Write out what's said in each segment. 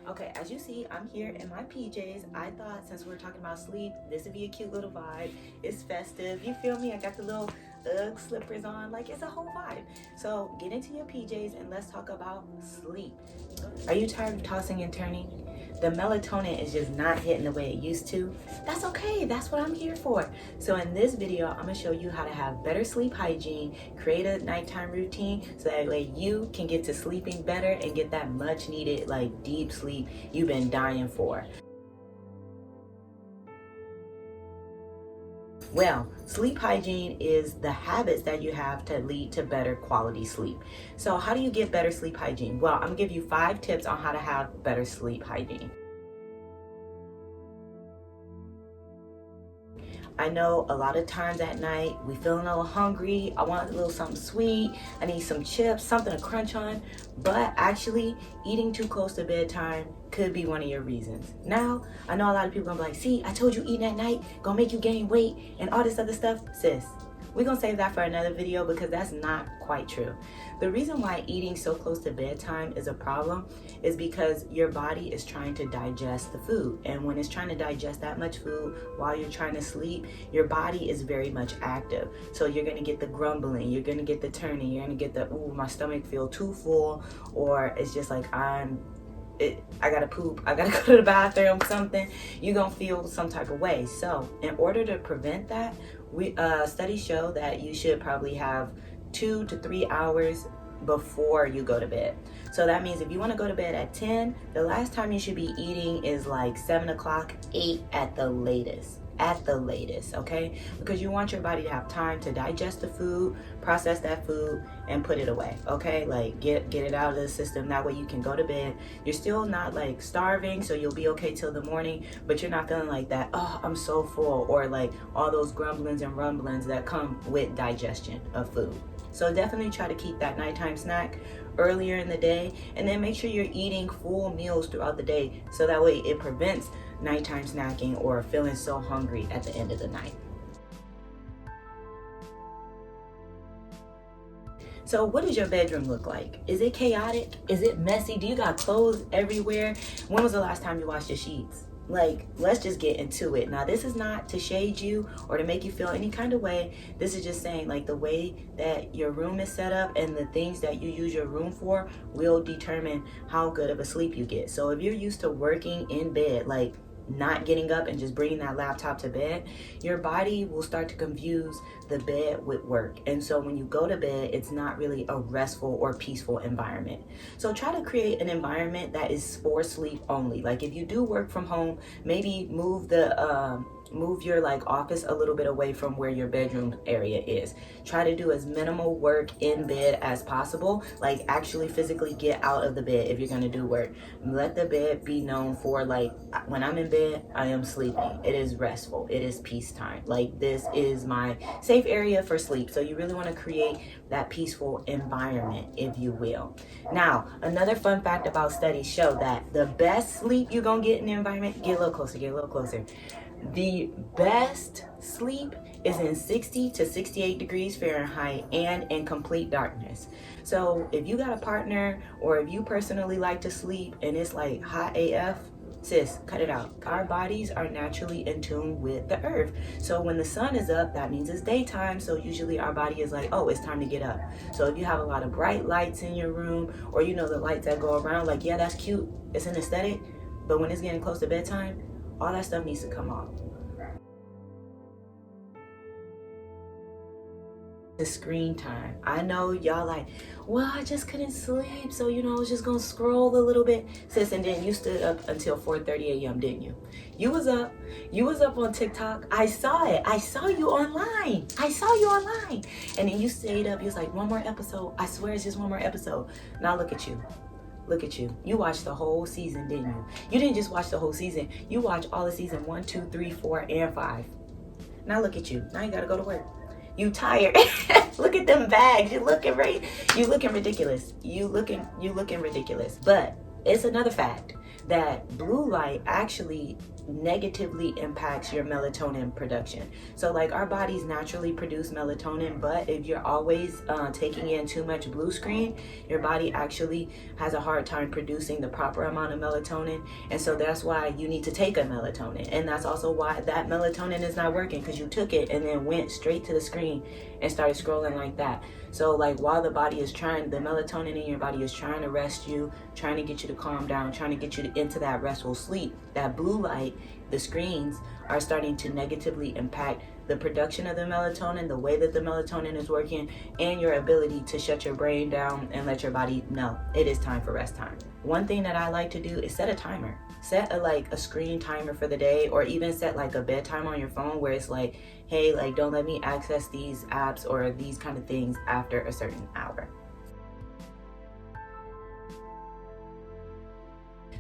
Okay, as you see, I'm here in my PJs. I thought since we're talking about sleep, this would be a cute little vibe. It's festive, you feel me? I got the little Ugg slippers on, like it's a whole vibe. So get into your PJs and let's talk about sleep. Are you tired of tossing and turning? The melatonin is just not hitting the way it used to. That's okay, that's what I'm here for. So in this video, I'm gonna show you how to have better sleep hygiene, create a nighttime routine so that way you can get to sleeping better and get that much needed like deep sleep you've been dying for. Well, sleep hygiene is the habits that you have to lead to better quality sleep. So how do you get better sleep hygiene? Well, I'm gonna give you 5 tips on how to have better sleep hygiene. I know a lot of times at night we feeling a little hungry. I want a little something sweet. I need some chips, something to crunch on. But actually, eating too close to bedtime could be one of your reasons. Now, I know a lot of people gonna be like, see, I told you eating at night gonna make you gain weight and all this other stuff. Sis, we're gonna save that for another video because that's not quite true. The reason why eating so close to bedtime is a problem is because your body is trying to digest the food. And when it's trying to digest that much food while you're trying to sleep, your body is very much active. So you're gonna get the grumbling, you're gonna get the turning, you're gonna get the, ooh, my stomach feel too full, or it's just like I gotta poop, I gotta go to the bathroom, something, you're gonna feel some type of way. So in order to prevent that, studies show that you should probably have 2 to 3 hours before you go to bed. So that means if you want to go to bed at 10, the last time you should be eating is like 7 o'clock, 8 at the latest. At the latest, okay? Because you want your body to have time to digest the food, process that food, and put it away, okay? Like get it out of the system. That way you can go to bed. You're still not like starving, so you'll be okay till the morning, but you're not feeling like that, oh, I'm so full, or like all those grumblings and rumblings that come with digestion of food. So definitely try to keep that nighttime snack earlier in the day, and then make sure you're eating full meals throughout the day so that way it prevents nighttime snacking or feeling so hungry at the end of the night. So what does your bedroom look like? Is it chaotic? Is it messy? Do you got clothes everywhere? When was the last time you washed your sheets? Like, let's just get into it. Now, this is not to shade you or to make you feel any kind of way. This is just saying like the way that your room is set up and the things that you use your room for will determine how good of a sleep you get. So if you're used to working in bed, like not getting up and just bringing that laptop to bed, your body will start to confuse the bed with work. And so when you go to bed, it's not really a restful or peaceful environment. So try to create an environment that is for sleep only. Like if you do work from home, maybe move your like office a little bit away from where your bedroom area is. Try to do as minimal work in bed as possible. Like actually physically get out of the bed if you're gonna do work. Let the bed be known for like, when I'm in bed, I am sleeping. It is restful. It is peacetime. Like this is my safe area for sleep. So you really want to create that peaceful environment, if you will. Now, another fun fact about studies show that the best sleep you're gonna get in the environment, get a little closer. The best sleep is in 60 to 68 degrees Fahrenheit and in complete darkness. So if you got a partner or if you personally like to sleep and it's like hot AF, sis, cut it out. Our bodies are naturally in tune with the earth. So when the sun is up, that means it's daytime. So usually our body is like, oh, it's time to get up. So if you have a lot of bright lights in your room, or you know the lights that go around, like, yeah, that's cute, it's an aesthetic, but when it's getting close to bedtime, all that stuff needs to come off. The screen time. I know y'all like, well, I just couldn't sleep, so I was just gonna scroll a little bit. Sis, and then you stood up until 4:30 a.m., didn't you? You was up on TikTok. I saw it. I saw you online. And then you stayed up. You was like, one more episode. I swear it's just one more episode. Now look at you. You watched the whole season, didn't you? You didn't just watch the whole season. You watched all of season 1, 2, 3, 4, and 5. Now look at you. Now you gotta go to work. You tired. Look at them bags. You looking ridiculous. You looking ridiculous. But it's another fact that blue light actually negatively impacts your melatonin production. So like our bodies naturally produce melatonin, but if you're always taking in too much blue screen, your body actually has a hard time producing the proper amount of melatonin. And so that's why you need to take a melatonin. And that's also why that melatonin is not working, because you took it and then went straight to the screen and started scrolling like that. So like while the melatonin in your body is trying to rest you, trying to get you to calm down, trying to get you into that restful sleep, that blue light, the screens are starting to negatively impact the production of the melatonin, the way that the melatonin is working, and your ability to shut your brain down and let your body know it is time for rest time. One thing that I like to do is set a timer. Set a screen timer for the day, or even set like a bedtime on your phone where it's like, hey, like don't let me access these apps or these kind of things after a certain hour.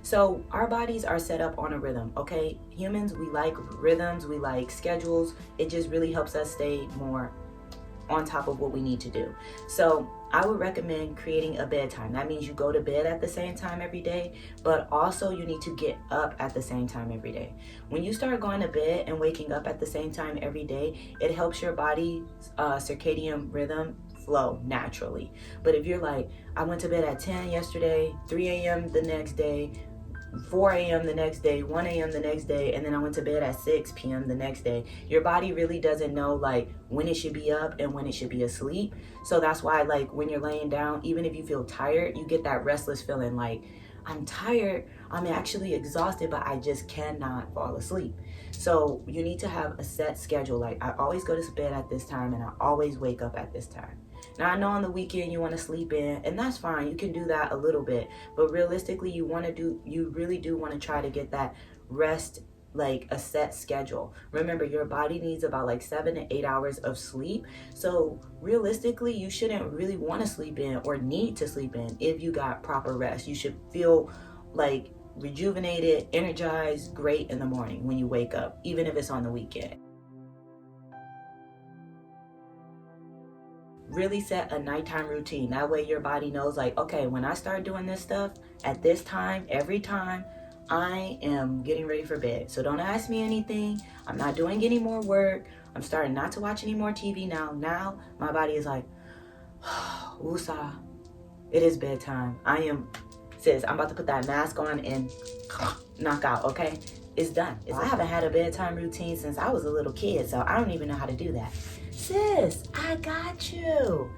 So our bodies are set up on a rhythm, okay? Humans, we like rhythms, we like schedules. It just really helps us stay more on top of what we need to do. So I would recommend creating a bedtime. That means you go to bed at the same time every day, but also you need to get up at the same time every day. When you start going to bed and waking up at the same time every day, it helps your body's circadian rhythm flow naturally. But if you're like, I went to bed at 10 yesterday, 3 a.m. the next day, 4 a.m. the next day, 1 a.m. the next day, and then I went to bed at 6 p.m. the next day. Your body really doesn't know like when it should be up and when it should be asleep. So that's why like when you're laying down, even if you feel tired, you get that restless feeling like, I'm tired, I'm actually exhausted, but I just cannot fall asleep. So you need to have a set schedule. Like I always go to bed at this time and I always wake up at this time. Now I know on the weekend you want to sleep in, and that's fine. You can do that a little bit, but realistically you really do want to try to get that rest, like a set schedule. Remember, your body needs about like 7 to 8 hours of sleep. So realistically, you shouldn't really want to sleep in or need to sleep in if you got proper rest. You should feel like rejuvenated, energized, great in the morning when you wake up, even if it's on the weekend. Really set a nighttime routine. That way your body knows like, okay, when I start doing this stuff at this time, every time, I am getting ready for bed. So don't ask me anything. I'm not doing any more work. I'm starting not to watch any more TV now. Now my body is like, woosah, it is bedtime. I'm about to put that mask on and knock out, okay? It's done. I haven't had a bedtime routine since I was a little kid, so I don't even know how to do that. Sis, I got you.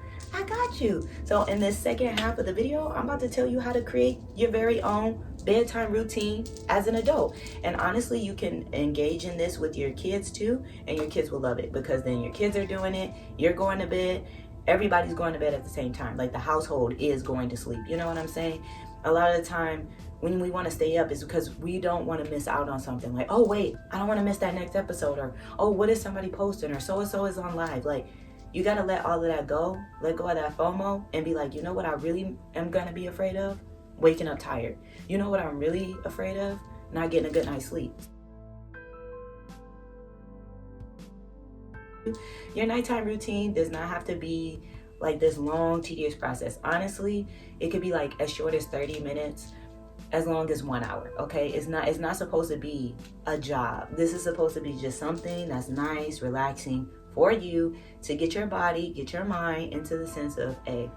So in this second half of the video, I'm about to tell you how to create your very own bedtime routine as an adult. And honestly, you can engage in this with your kids too, and your kids will love it, because then your kids are doing it, you're going to bed, everybody's going to bed at the same time. Like the household is going to sleep. You know what I'm saying? A lot of the time when we want to stay up is because we don't want to miss out on something. Like, oh wait, I don't want to miss that next episode, or oh, what is somebody posting, or so and so is on live. Like, you got to let all of that go, let go of that FOMO, and be like, you know what I really am going to be afraid of? Waking up tired. You know what I'm really afraid of? Not getting a good night's sleep. Your nighttime routine does not have to be like this long, tedious process. Honestly, it could be like as short as 30 minutes, as long as 1 hour, okay? It's not supposed to be a job. This is supposed to be just something that's nice, relaxing for you to get your body, get your mind into the sense of, hey,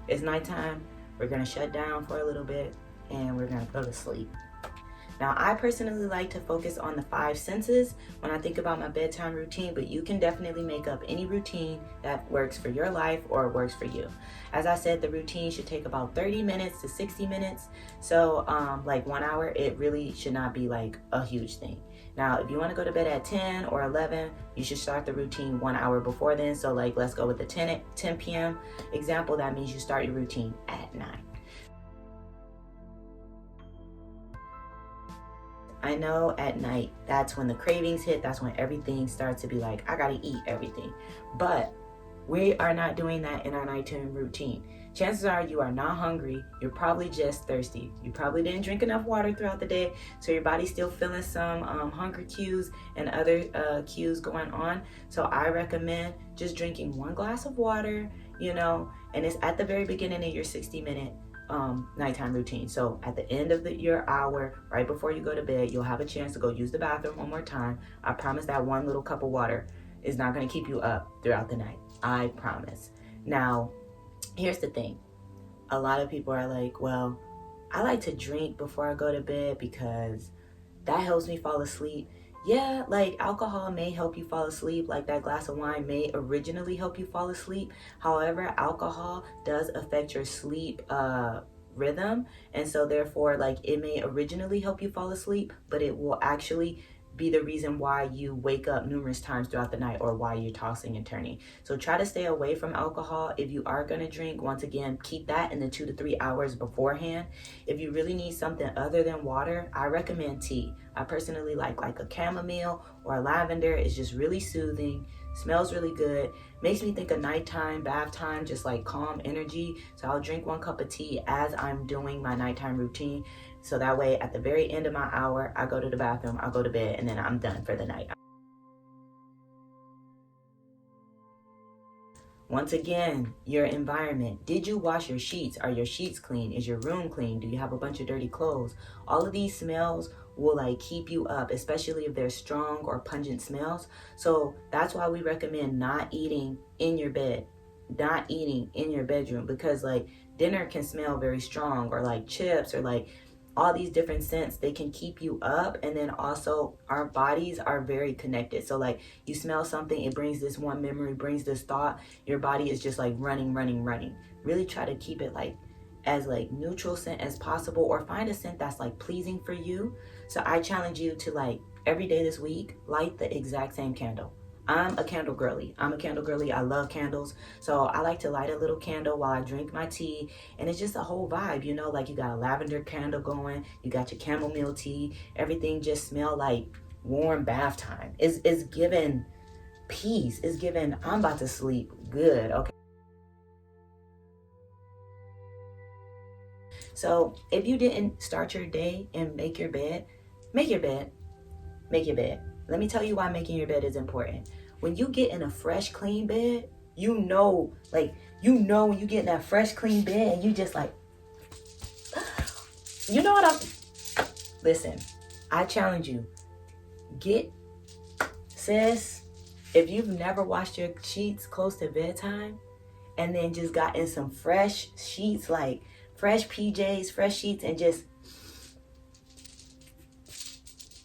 it's nighttime, we're gonna shut down for a little bit, and we're gonna go to sleep. Now, I personally like to focus on the 5 senses when I think about my bedtime routine, but you can definitely make up any routine that works for your life or works for you. As I said, the routine should take about 30 minutes to 60 minutes. So like 1 hour, it really should not be like a huge thing. Now, if you want to go to bed at 10 or 11, you should start the routine 1 hour before then. So like, let's go with the 10 p.m. example. That means you start your routine at 9. I know at night, that's when the cravings hit. That's when everything starts to be like, I gotta eat everything. But we are not doing that in our nighttime routine. Chances are you are not hungry. You're probably just thirsty. You probably didn't drink enough water throughout the day, so your body's still feeling some hunger cues and other cues going on. So I recommend just drinking 1 glass of water, you know, and it's at the very beginning of your 60-minute nighttime routine. So at the end of your hour, right before you go to bed, you'll have a chance to go use the bathroom one more time. I promise that one little cup of water is not going to keep you up throughout the night. I promise. Now, here's the thing. A lot of people are like, well, I like to drink before I go to bed because that helps me fall asleep. Yeah, like alcohol may help you fall asleep, like that glass of wine may originally help you fall asleep. However, alcohol does affect your sleep rhythm, and so therefore, like, it may originally help you fall asleep, but it will actually be the reason why you wake up numerous times throughout the night or why you're tossing and turning. So try to stay away from alcohol. If you are going to drink, once again, keep that in the 2 to 3 hours beforehand. If you really need something other than water, I recommend tea. I personally like a chamomile or a lavender. It's just really soothing, smells really good, makes me think of nighttime, bath time, just like calm energy. So I'll drink 1 cup of tea as I'm doing my nighttime routine. So that way, at the very end of my hour, I go to the bathroom, I go to bed, and then I'm done for the night. Once again, your environment. Did you wash your sheets? Are your sheets clean? Is your room clean? Do you have a bunch of dirty clothes? All of these smells will like keep you up, especially if they're strong or pungent smells. So that's why we recommend not eating in your bed, not eating in your bedroom, because like dinner can smell very strong, or like chips, or like all these different scents. They can keep you up. And then also our bodies are very connected. So like you smell something, it brings this one memory, brings this thought. Your body is just like running. Really try to keep it like as like neutral scent as possible, or find a scent that's like pleasing for you. So I challenge you to, like, every day this week, light the exact same candle. I'm a candle girly. I love candles. So I like to light a little candle while I drink my tea. And it's just a whole vibe, you know, like you got a lavender candle going, you got your chamomile tea, everything just smell like warm bath time. It's given peace. It's given, I'm about to sleep good, okay? So if you didn't start your day and make your bed, make your bed. Let me tell you why making your bed is important. When you get in a fresh, clean bed, you know when you get in that fresh, clean bed and you just like, you know what listen, I challenge you, sis, if you've never washed your sheets close to bedtime and then just got in some fresh sheets, like fresh PJs, fresh sheets, and just,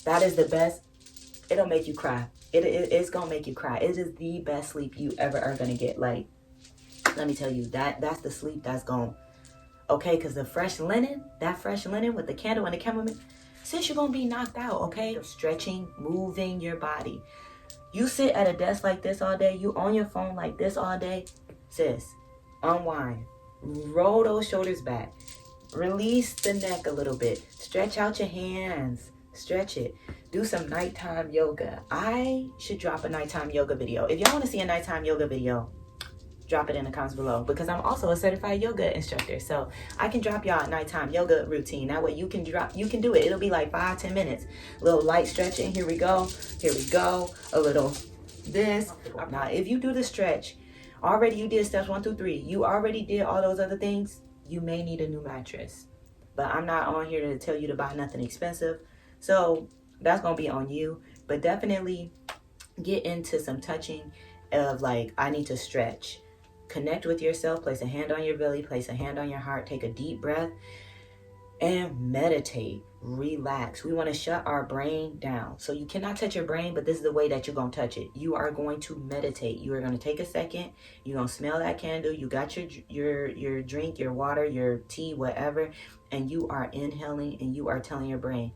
that is the best. It'll make you cry. It's gonna make you cry. It is the best sleep you ever are gonna get. Like, let me tell you, that's the sleep that's going, okay? Because that fresh linen with the candle and the chamomile, sis, you're gonna be knocked out, okay? Stretching, moving your body. You sit at a desk like this all day, you on your phone like this all day, sis, unwind. Roll those shoulders back. Release the neck a little bit. Stretch out your hands. Stretch it. Do some nighttime yoga. I should drop a nighttime yoga video. If y'all want to see a nighttime yoga video, drop it in the comments below, because I'm also a certified yoga instructor. So I can drop y'all a nighttime yoga routine. That way you can do it. It'll be like 5-10 minutes. A little light stretching. Here we go. A little this. Now, if you do the stretch, already you did steps 1 through 3. You already did all those other things. You may need a new mattress. But I'm not on here to tell you to buy nothing expensive. So that's going to be on you. But definitely get into some touching of like, I need to stretch. Connect with yourself. Place a hand on your belly. Place a hand on your heart. Take a deep breath. And meditate. Relax. We want to shut our brain down. So you cannot touch your brain, but this is the way that you're going to touch it. You are going to meditate. You are going to take a second. You're going to smell that candle. You got your drink, your water, your tea, whatever. And you are inhaling and you are telling your brain,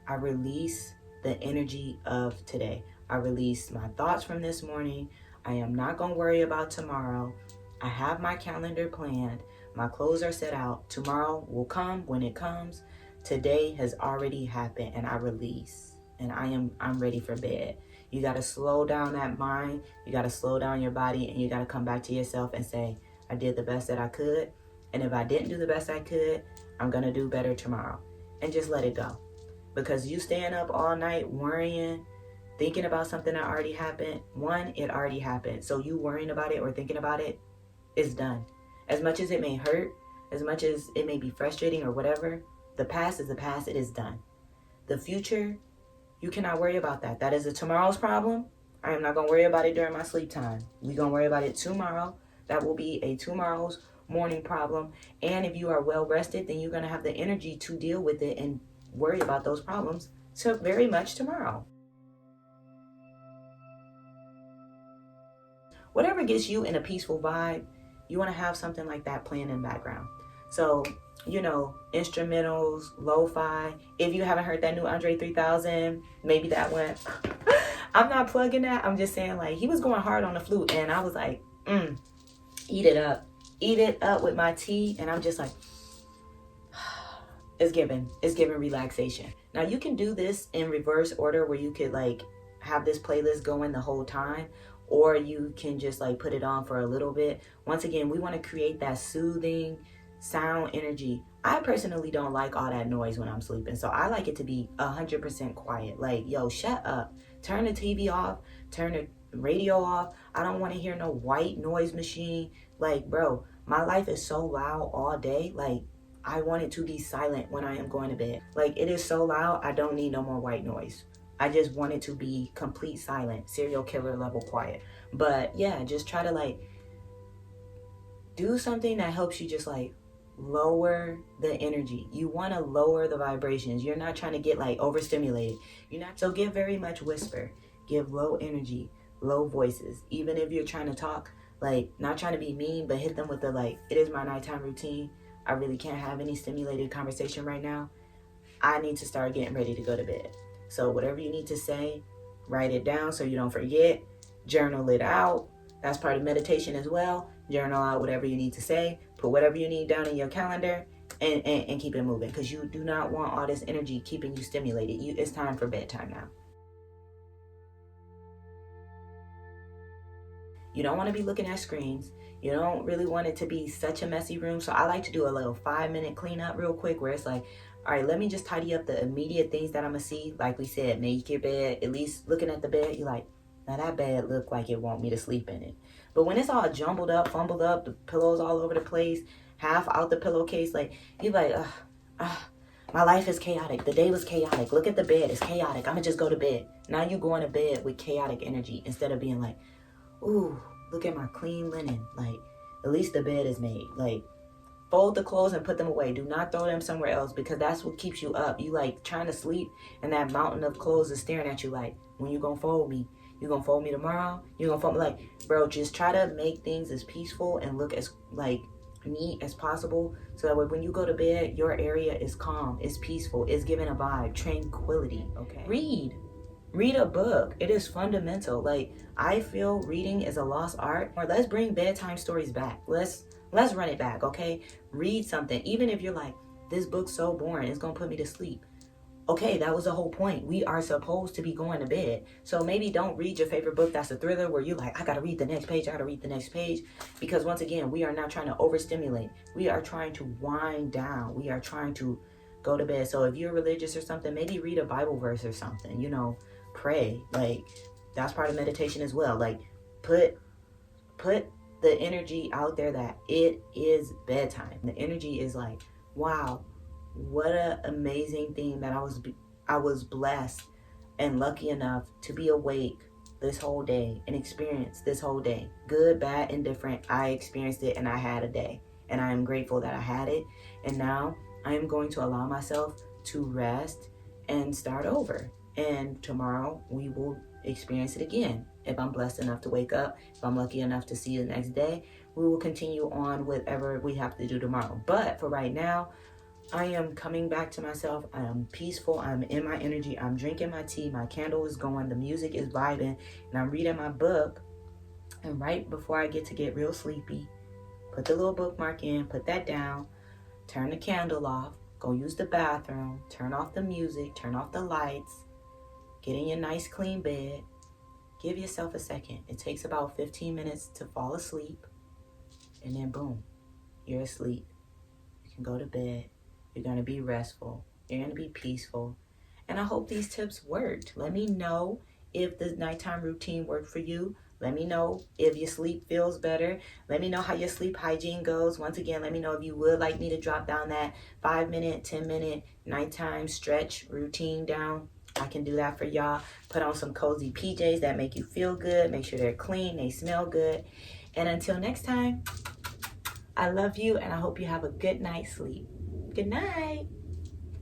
I release the energy of today. I release my thoughts from this morning. I am not going to worry about tomorrow. I have my calendar planned. My clothes are set out. Tomorrow will come when it comes. Today has already happened and I release. And I'm ready for bed. You got to slow down that mind. You got to slow down your body, and you got to come back to yourself and say, I did the best that I could. And if I didn't do the best I could, I'm going to do better tomorrow. And just let it go. Because you staying up all night worrying, thinking about something that already happened. One, it already happened. So you worrying about it or thinking about it is done. As much as it may hurt, As much as it may be frustrating or whatever, the past is the past. It is done. The future, you cannot worry about that. That is a tomorrow's problem. I am not going to worry about it during my sleep time. We're going to worry about it tomorrow. That will be a tomorrow's morning problem. And if you are well rested, then you're going to have the energy to deal with it and worry about those problems so very much tomorrow. Whatever gets you in a peaceful vibe, you want to have something like that playing in the background. So, instrumentals, lo-fi. If you haven't heard that new Andre 3000, maybe that one. I'm not plugging that. I'm just saying, like, he was going hard on the flute, and I was like, eat it up. Eat it up with my tea, and I'm just like, it's giving relaxation. Now, you can do this in reverse order where you could, like, have this playlist going the whole time, or you can just, like, put it on for a little bit. Once again, we want to create that soothing sound energy. I personally don't like all that noise when I'm sleeping, so I like it to be 100% quiet. Like, yo, shut up. Turn the TV off. Turn the radio off. I don't want to hear no white noise machine. Like, bro, my life is so loud all day. Like, I want it to be silent when I am going to bed. Like, it is so loud, I don't need no more white noise. I just want it to be complete silent, serial killer level quiet. But yeah, just try to, like, do something that helps you just, like, lower the energy. You want to lower the vibrations. You're not trying to get, like, overstimulated. So give very much whisper. Give low energy, low voices. Even if you're trying to talk, like, not trying to be mean, but hit them with the, like, it is my nighttime routine. I really can't have any stimulated conversation right now. I need to start getting ready to go to bed. So whatever you need to say, write it down so you don't forget. Journal it out. That's part of meditation as well. Journal out whatever you need to say. Put whatever you need down in your calendar and keep it moving, because you do not want all this energy keeping you stimulated. It's time for bedtime now. You don't want to be looking at screens. You don't really want it to be such a messy room. So I like to do a little 5-minute cleanup real quick where it's like, all right, let me just tidy up the immediate things that I'm going to see. Like we said, make your bed. At least looking at the bed, you're like, now that bed look like it want me to sleep in it. But when it's all jumbled up, fumbled up, the pillows all over the place, half out the pillowcase, like, you're like, my life is chaotic. The day was chaotic. Look at the bed. It's chaotic. I'm going to just go to bed. Now you going to bed with chaotic energy instead of being like, ooh, look at my clean linen. Like, at least the bed is made. Like, fold the clothes and put them away. Do not throw them somewhere else, because that's what keeps you up. You, like, trying to sleep, and that mountain of clothes is staring at you like, when you gonna fold me? You gonna fold me tomorrow? You gonna fold me? Like, bro, just try to make things as peaceful and look as, like, neat as possible, so that way when you go to bed, your area is calm, it's peaceful, it's giving a vibe, tranquility. Okay, read a book. It is fundamental. Like, I feel reading is a lost art. Or let's bring bedtime stories back. Let's run it back. Okay, read something. Even if you're like, this book's so boring, it's gonna put me to sleep. Okay, that was the whole point. We are supposed to be going to bed. So maybe don't read your favorite book that's a thriller where you're like, I gotta read the next page, because once again, we are not trying to overstimulate. We are trying to wind down. We are trying to go to bed. So if you're religious or something, maybe read a Bible verse or something, pray. Like, that's part of meditation as well. Like, put the energy out there that it is bedtime. The energy is like, wow, what an amazing thing that I was blessed and lucky enough to be awake this whole day and experience this whole day. Good, bad, indifferent. I experienced it and I had a day, and I am grateful that I had it. And now I am going to allow myself to rest and start over. And tomorrow we will experience it again. If I'm blessed enough to wake up, if I'm lucky enough to see the next day, we will continue on whatever we have to do tomorrow. But for right now, I am coming back to myself. I am peaceful. I'm in my energy. I'm drinking my tea. My candle is going. The music is vibing. And I'm reading my book. And right before I get real sleepy, put the little bookmark in, put that down, turn the candle off, go use the bathroom, turn off the music, turn off the lights, get in your nice clean bed. Give yourself a second. It takes about 15 minutes to fall asleep. And then boom, you're asleep. You can go to bed. You're going to be restful. You're going to be peaceful. And I hope these tips worked. Let me know if the nighttime routine worked for you. Let me know if your sleep feels better. Let me know how your sleep hygiene goes. Once again, let me know if you would like me to drop down that 5-minute, 10-minute nighttime stretch routine down. I can do that for y'all. Put on some cozy PJs that make you feel good. Make sure they're clean, they smell good. And until next time, I love you and I hope you have a good night's sleep. Good night.